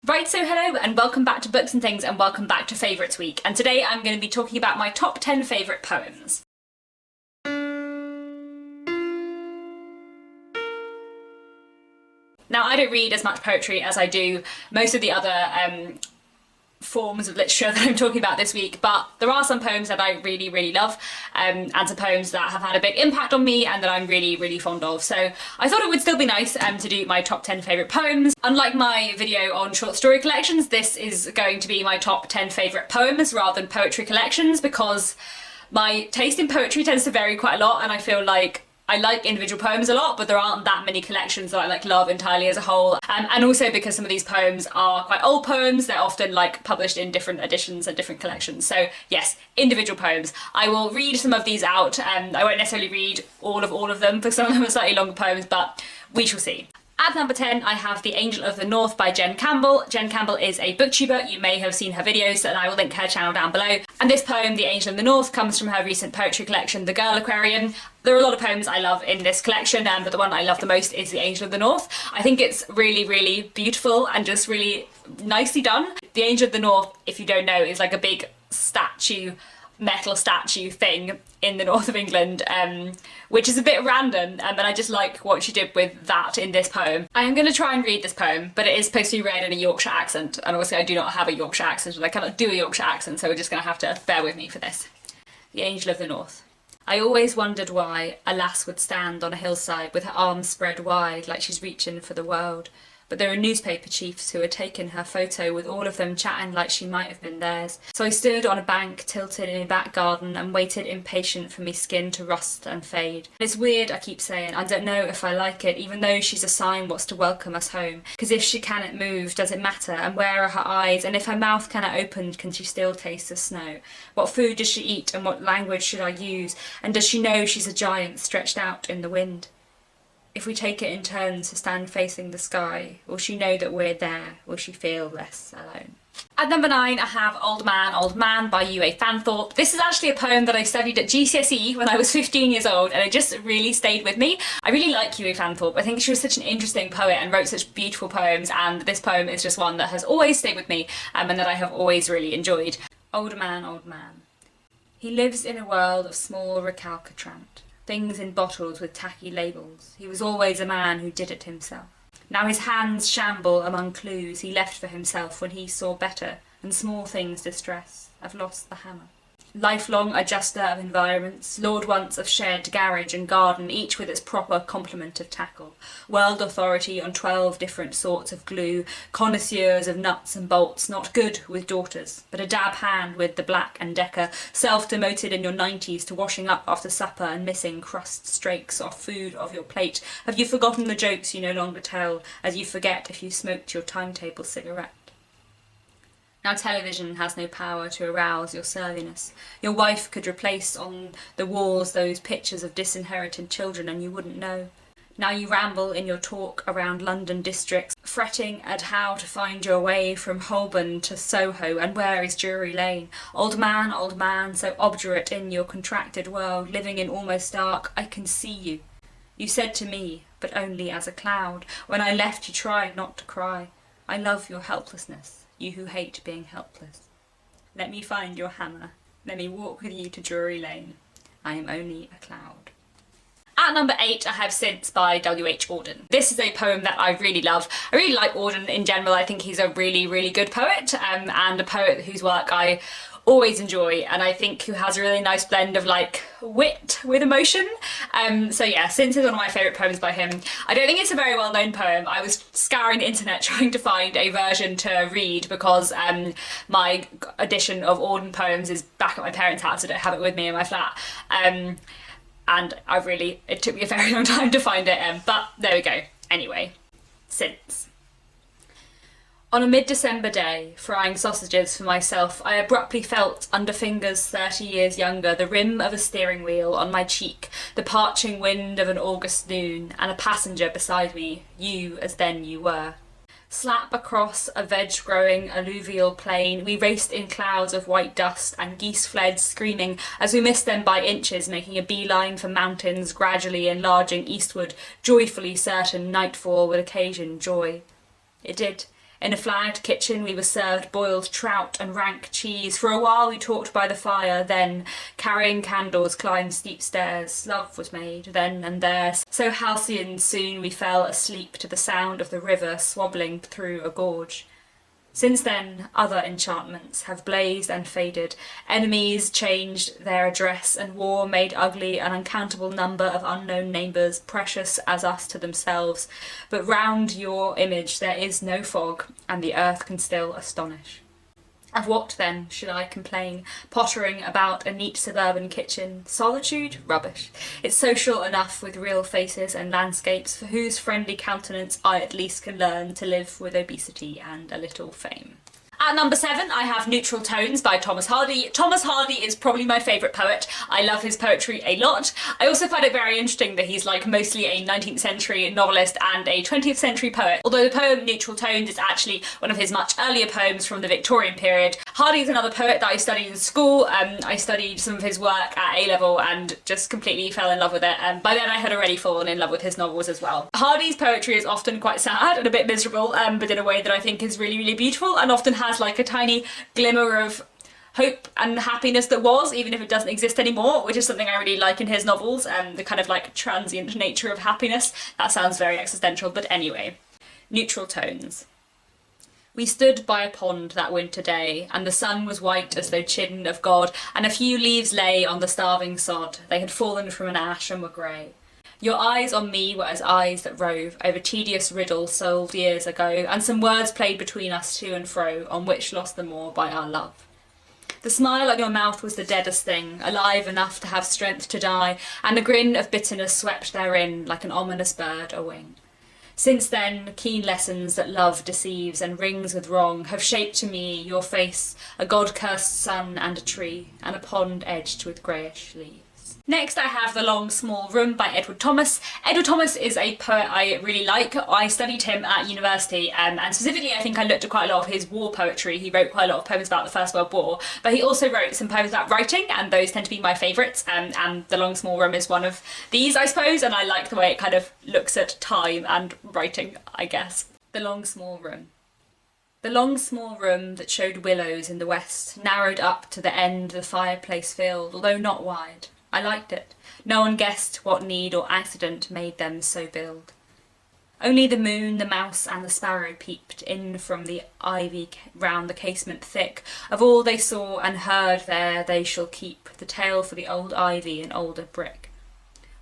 Right, so hello and welcome back to Books and Things and welcome back to Favourites Week. And today I'm going to be talking about my top 10 favourite poems. Now, I don't read as much poetry as I do most of the other forms of literature that I'm talking about this week, but there are some poems that I really love and some poems that have had a big impact on me and that I'm really fond of. So I thought it would still be nice to do my top 10 favourite poems. Unlike my video on short story collections, this is going to be my top 10 favourite poems rather than poetry collections, because my taste in poetry tends to vary quite a lot, and I feel like I like individual poems a lot, but there aren't that many collections that I love entirely as a whole. And also because some of these poems are quite old poems, they're often published in different editions and different collections. So yes, individual poems. I will read some of these out. I won't necessarily read all of them, because some of them are slightly longer poems, but we shall see. At number 10, I have The Angel of the North by Jen Campbell. Jen Campbell is a booktuber. You may have seen her videos, and I will link her channel down below. And this poem, The Angel of the North, comes from her recent poetry collection, The Girl Aquarium. There are a lot of poems I love in this collection, but the one I love the most is The Angel of the North. I think it's really beautiful and just really nicely done. The Angel of the North, if you don't know, is like a big metal statue thing in the north of England, which is a bit random, and I just like what she did with that in this poem. I am going to try and read this poem, but it is supposed to be read in a Yorkshire accent, and obviously I do not have a Yorkshire accent, and I cannot do a Yorkshire accent, so we're just going to have to bear with me for this. The Angel of the North. I always wondered why a lass would stand on a hillside with her arms spread wide like she's reaching for the world. But there are newspaper chiefs who had taken her photo with all of them chatting like she might have been theirs. So I stood on a bank tilted in a back garden and waited impatient for me skin to rust and fade. It's weird, I keep saying, I don't know if I like it, even though she's a sign what's to welcome us home. 'Cause if she cannot move, does it matter? And where are her eyes? And if her mouth cannot open, can she still taste the snow? What food does she eat and what language should I use? And does she know she's a giant stretched out in the wind? If we take it in turns to stand facing the sky, will she know that we're there? Will she feel less alone? At number 9, I have Old Man by Yue Fanthorpe. This is actually a poem that I studied at GCSE when I was 15 years old, and it just really stayed with me. I really like Yue Fanthorpe. I think she was such an interesting poet and wrote such beautiful poems, and this poem is just one that has always stayed with me and that I have always really enjoyed. Old man. He lives in a world of small recalcitrant things in bottles with tacky labels. He was always a man who did it himself. Now his hands shamble among clues he left for himself when he saw better, and small things distress. I've lost the hammer. Lifelong adjuster of environments, lord once of shared garage and garden, each with its proper complement of tackle. World authority on 12 different sorts of glue, connoisseurs of nuts and bolts, not good with daughters, but a dab hand with the Black and Decker, self-demoted in your 90s to washing up after supper and missing crust streaks off food off your plate. Have you forgotten the jokes you no longer tell, as you forget if you smoked your timetable cigarette? Now television has no power to arouse your surliness. Your wife could replace on the walls those pictures of disinherited children and you wouldn't know. Now you ramble in your talk around London districts, fretting at how to find your way from Holborn to Soho, and where is Drury Lane. Old man, so obdurate in your contracted world, living in almost dark, I can see you. You said to me, but only as a cloud, when I left you tried not to cry. I love your helplessness. You who hate being helpless. Let me find your hammer. Let me walk with you to Drury Lane. I am only a cloud. At number 8, I have Since by W.H. Auden. This is a poem that I really love. I really like Auden in general. I think he's a really good poet, and a poet whose work I always enjoy, and I think who has a really nice blend of wit with emotion. So yeah, Since is one of my favourite poems by him. I don't think it's a very well known poem. I was scouring the internet trying to find a version to read because my edition of Auden poems is back at my parents' house. I don't have it with me in my flat. And it took me a very long time to find it, but there we go. Anyway, Since. On a mid-December day, frying sausages for myself, I abruptly felt, under fingers 30 years younger, the rim of a steering wheel on my cheek, the parching wind of an August noon, and a passenger beside me, you as then you were. Slap across a veg-growing alluvial plain, we raced in clouds of white dust, and geese fled screaming as we missed them by inches, making a beeline for mountains, gradually enlarging eastward, joyfully certain nightfall would occasion joy. It did. In a flagged kitchen we were served boiled trout and rank cheese. For a while we talked by the fire, then, carrying candles, climbed steep stairs. Love was made, then and there. So halcyon soon we fell asleep to the sound of the river swabbling through a gorge. Since then, other enchantments have blazed and faded. Enemies changed their address, and war made ugly an uncountable number of unknown neighbours, precious as us to themselves. But round your image there is no fog, and the earth can still astonish. Of what, then, should I complain? Pottering about a neat suburban kitchen. Solitude? Rubbish. It's social enough with real faces and landscapes, for whose friendly countenance I at least can learn to live with obesity and a little fame. At number 7, I have Neutral Tones by Thomas Hardy. Thomas Hardy is probably my favourite poet. I love his poetry a lot. I also find it very interesting that he's like mostly a 19th century novelist and a 20th century poet, although the poem Neutral Tones is actually one of his much earlier poems from the Victorian period. Hardy is another poet that I studied in school. I studied some of his work at A-level and just completely fell in love with it. By then I had already fallen in love with his novels as well. Hardy's poetry is often quite sad and a bit miserable, but in a way that I think is really, really beautiful, and often has like a tiny glimmer of hope and happiness that was, even if it doesn't exist anymore, which is something I really like in his novels, the kind of like transient nature of happiness. That sounds very existential, but anyway. Neutral Tones. We stood by a pond that winter day, and the sun was white as though chidden of God, and a few leaves lay on the starving sod. They had fallen from an ash and were grey. Your eyes on me were as eyes that rove over tedious riddles solved years ago, and some words played between us to and fro, on which lost the more by our love. The smile on your mouth was the deadest thing, alive enough to have strength to die, and a grin of bitterness swept therein like an ominous bird a wing. Since then, keen lessons that love deceives and rings with wrong have shaped to me your face, a god-cursed sun and a tree, and a pond edged with greyish leaves. Next I have The Long Small Room by Edward Thomas. Edward Thomas is a poet I really like. I studied him at university, and specifically I think I looked at quite a lot of his war poetry. He wrote quite a lot of poems about the First World War, but he also wrote some poems about writing, and those tend to be my favourites, and The Long Small Room is one of these, I suppose, and I like the way it kind of looks at time and writing, I guess. The Long Small Room. The long small room that showed willows in the west narrowed up to the end the fireplace filled, although not wide. I liked it. No one guessed what need or accident made them so build. Only the moon, the mouse and the sparrow peeped in from the ivy round the casement thick. Of all they saw and heard there they shall keep the tale for the old ivy and older brick.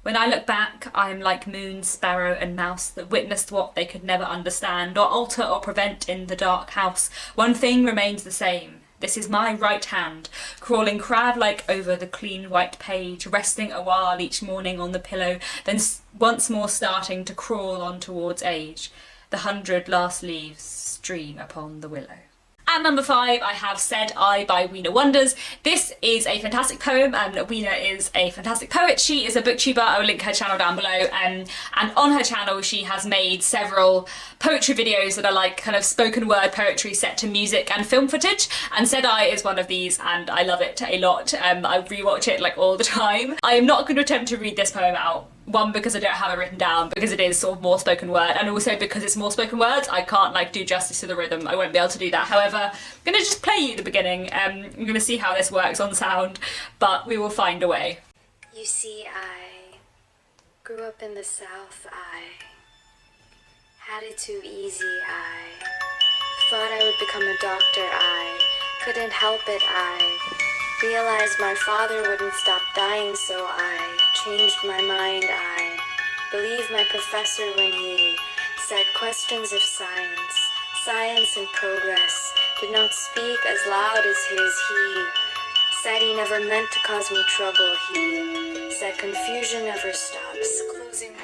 When I look back, I am like moon, sparrow and mouse that witnessed what they could never understand or alter or prevent in the dark house. One thing remains the same. This is my right hand, crawling crab-like over the clean white page, resting a while each morning on the pillow, then once more starting to crawl on towards age. The 100 last leaves stream upon the willow. At number 5, I have Said I by Weena Wonders. This is a fantastic poem, and Weena is a fantastic poet. She is a booktuber. I will link her channel down below, and on her channel she has made several poetry videos that are like kind of spoken word poetry set to music and film footage, and Said I is one of these, and I love it a lot. I rewatch it like all the time. I am not going to attempt to read this poem out. One, because I don't have it written down, because it is sort of more spoken word, and also because it's more spoken words, I can't like do justice to the rhythm. I won't be able to do that. However, I'm going to just play you the beginning. I'm going to see how this works on sound, but we will find a way. You see, I grew up in the South. I had it too easy. I thought I would become a doctor. I couldn't help it. I realized my father wouldn't stop dying, so I changed my mind. I believed my professor when he said questions of science and progress did not speak as loud as his. He said he never meant to cause me trouble. He said confusion never stops.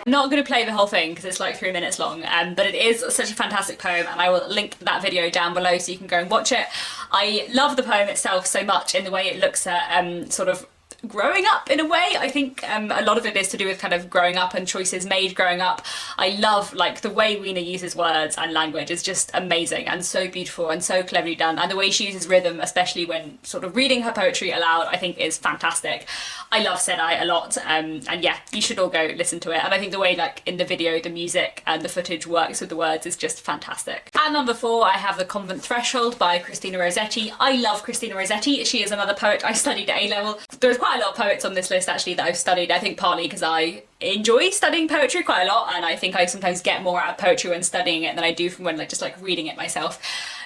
I'm not going to play the whole thing because it's like 3 minutes long, but it is such a fantastic poem, and I will link that video down below so you can go and watch it. I love the poem itself so much in the way it looks at sort of growing up in a way. I think a lot of it is to do with kind of growing up and choices made growing up. I love like the way Weena uses words and language is just amazing and so beautiful and so cleverly done, and the way she uses rhythm, especially when sort of reading her poetry aloud, I think is fantastic. I love Sedai a lot, and yeah, you should all go listen to it. And I think the way like in the video the music and the footage works with the words is just fantastic. At number 4 I have The Convent Threshold by Christina Rossetti. I love Christina Rossetti. She is another poet I studied at A-level. There's quite a lot of poets on this list actually that I've studied, I think partly because I enjoy studying poetry quite a lot, and I think I sometimes get more out of poetry when studying it than I do from when just reading it myself.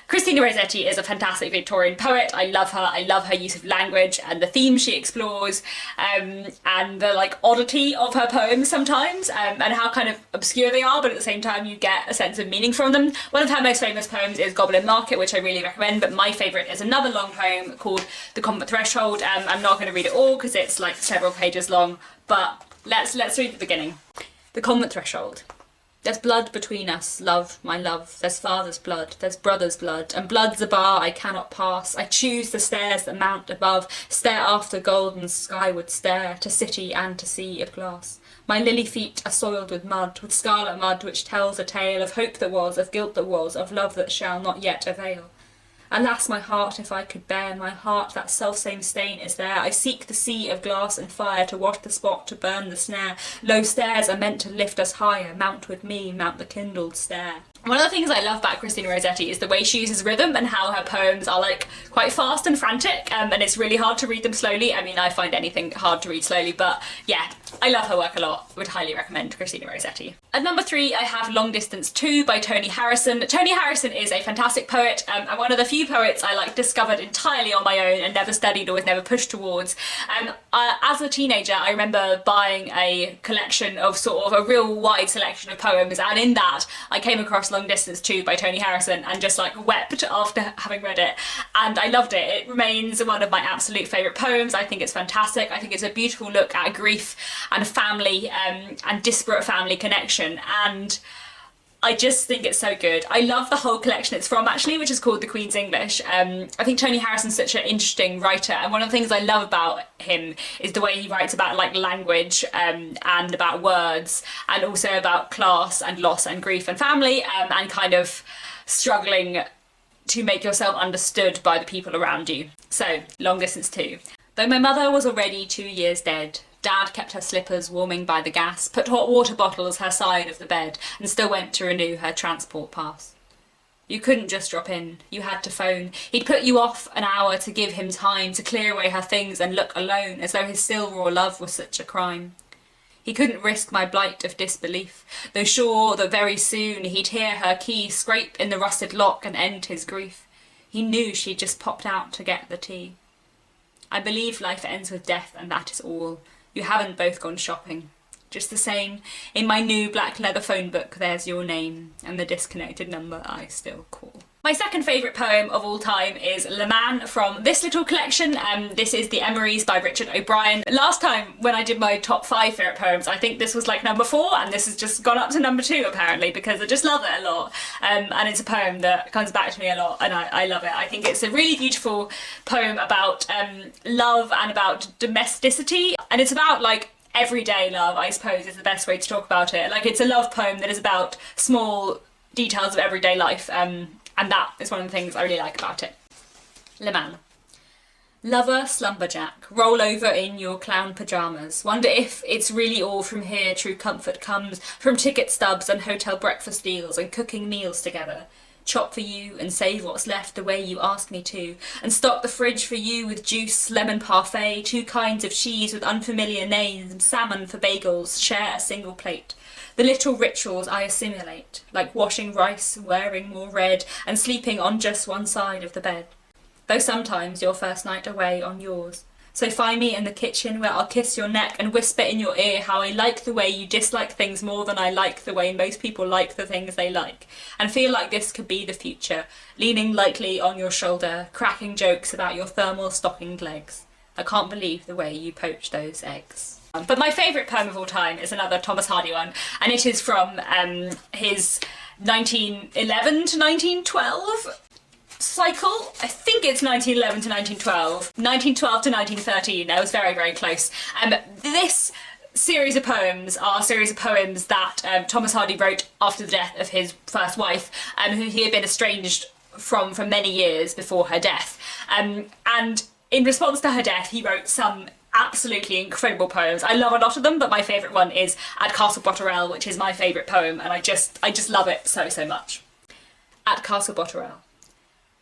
Christina Rossetti is a fantastic Victorian poet. I love her. I love her use of language and the themes she explores, and the oddity of her poems sometimes, and how kind of obscure they are, but at the same time you get a sense of meaning from them. One of her most famous poems is Goblin Market, which I really recommend, but my favourite is another long poem called The Convent Threshold. I'm not going to read it all because it's several pages long, but let's read the beginning. The Convent Threshold. There's blood between us, love, my love. There's father's blood, there's brother's blood, and blood's a bar I cannot pass. I choose the stairs that mount above, stare after golden skyward stare, to city and to sea of glass. My lily feet are soiled with scarlet mud which tells a tale of hope that was, of guilt that was, of love that shall not yet avail. Alas, my heart, if I could bear, my heart, that selfsame stain is there. I seek the sea of glass and fire, to wash the spot, to burn the snare. Low stairs are meant to lift us higher, mount with me, mount the kindled stair. One of the things I love about Christina Rossetti is the way she uses rhythm and how her poems are quite fast and frantic, and it's really hard to read them slowly. I mean, I find anything hard to read slowly, but yeah, I love her work a lot. Would highly recommend Christina Rossetti. At number 3 I have Long Distance 2 by Toni Harrison. Toni Harrison is a fantastic poet, and one of the few poets I discovered entirely on my own and never studied or was never pushed towards. As a teenager I remember buying a collection of sort of a real wide selection of poems, and in that I came across Long Distance 2 by Toni Harrison and just wept after having read it, and I loved it. It remains one of my absolute favourite poems. I think it's fantastic. I think it's a beautiful look at grief and family, and disparate family connection, and I just think it's so good. I love the whole collection it's from actually, which is called The Queen's English. I think Toni Harrison's such an interesting writer, and one of the things I love about him is the way he writes about language, and about words, and also about class and loss and grief and family, and kind of struggling to make yourself understood by the people around you. So, Long Distance 2. Though my mother was already 2 years dead, Dad kept her slippers warming by the gas, put hot water bottles her side of the bed, and still went to renew her transport pass. You couldn't just drop in, you had to phone. He'd put you off an hour to give him time to clear away her things and look alone, as though his still raw love was such a crime. He couldn't risk my blight of disbelief, though sure that very soon he'd hear her key scrape in the rusted lock and end his grief. He knew she'd just popped out to get the tea. I believe life ends with death, and that is all. You haven't both gone shopping. Just the same, in my new black leather phone book there's your name, and the disconnected number I still call. My second favourite poem of all time is Le Man from this little collection. This is The Emerys by Richard O'Brien. Last time when I did my top 5 favourite poems, I think this was number 4, and this has just gone up to number 2 apparently, because I just love it a lot. And it's a poem that comes back to me a lot, and I love it. I think it's a really beautiful poem about love and about domesticity, and it's about everyday love, I suppose, is the best way to talk about it. It's a love poem that is about small details of everyday life, and that is one of the things I really like about it. Le Man. Lover, slumberjack, roll over in your clown pyjamas. Wonder if it's really all from here true comfort comes, from ticket stubs and hotel breakfast deals and cooking meals together. Chop for you and save what's left the way you ask me to, and stock the fridge for you with juice, lemon parfait, 2 kinds of cheese with unfamiliar names, salmon for bagels, share a single plate. The little rituals I assimilate, like washing rice, wearing more red, and sleeping on just one side of the bed. Though sometimes your first night away on yours. So find me in the kitchen where I'll kiss your neck and whisper in your ear how I like the way you dislike things more than I like the way most people like the things they like, and feel like this could be the future, leaning lightly on your shoulder, cracking jokes about your thermal stockinged legs. I can't believe the way you poach those eggs. But my favourite poem of all time is another Thomas Hardy one, and it is from his 1911 to 1912 cycle. I think it's 1911 to 1912, 1912 to 1913. I was very, very close. This series of poems are a series of poems that Thomas Hardy wrote after the death of his first wife, who he had been estranged from for many years before her death. And in response to her death, he wrote some absolutely incredible poems. I love a lot of them, but my favourite one is At Castle Potter L, which is my favourite poem, and I just love it so, so much. At Castle Potter L.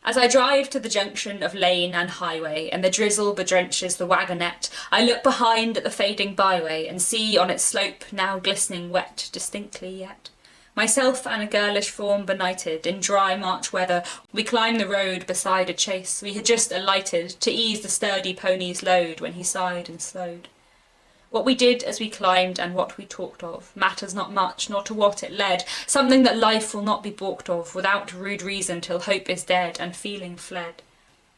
As I drive to the junction of lane and highway, and the drizzle bedrenches the wagonette, I look behind at the fading byway, and see on its slope, now glistening wet, distinctly yet, myself and a girlish form benighted, in dry March weather, we climb the road beside a chaise. We had just alighted, to ease the sturdy pony's load, when he sighed and slowed. What we did as we climbed and what we talked of matters not much, nor to what it led, something that life will not be balked of, without rude reason till hope is dead and feeling fled.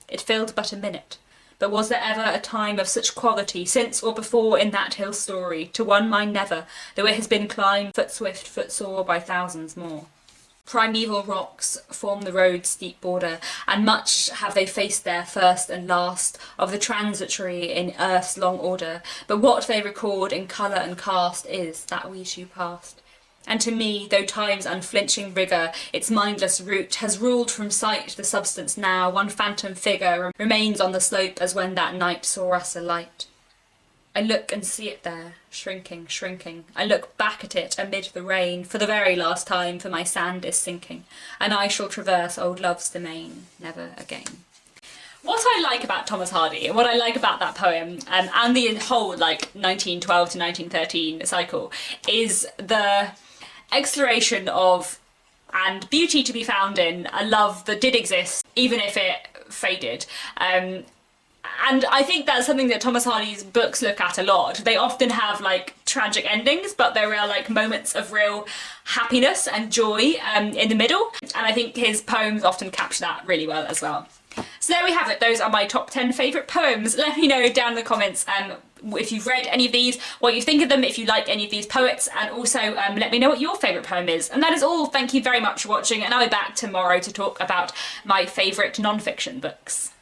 It filled but a minute, but was there ever a time of such quality, since or before in that hill story? To one mind never, though it has been climbed foot swift, foot sore by thousands more. Primeval rocks form the road's steep border, and much have they faced there first and last, of the transitory in earth's long order, but what they record in colour and cast is that we shew past. And to me, though time's unflinching rigour, its mindless route, has ruled from sight the substance now, one phantom figure remains on the slope as when that night saw us alight. I look and see it there, shrinking, shrinking. I look back at it amid the rain, for the very last time, for my sand is sinking, and I shall traverse old love's domain, never again. What I like about Thomas Hardy, and what I like about that poem, and the whole 1912 to 1913 cycle, is the exploration of and beauty to be found in a love that did exist, even if it faded. And I think that's something that Thomas Hardy's books look at a lot. They often have tragic endings, but there are moments of real happiness and joy in the middle. And I think his poems often capture that really well as well. So there we have it. Those are my top 10 favourite poems. Let me know down in the comments if you've read any of these, what you think of them, if you like any of these poets, and also let me know what your favourite poem is. And that is all. Thank you very much for watching, and I'll be back tomorrow to talk about my favourite non-fiction books.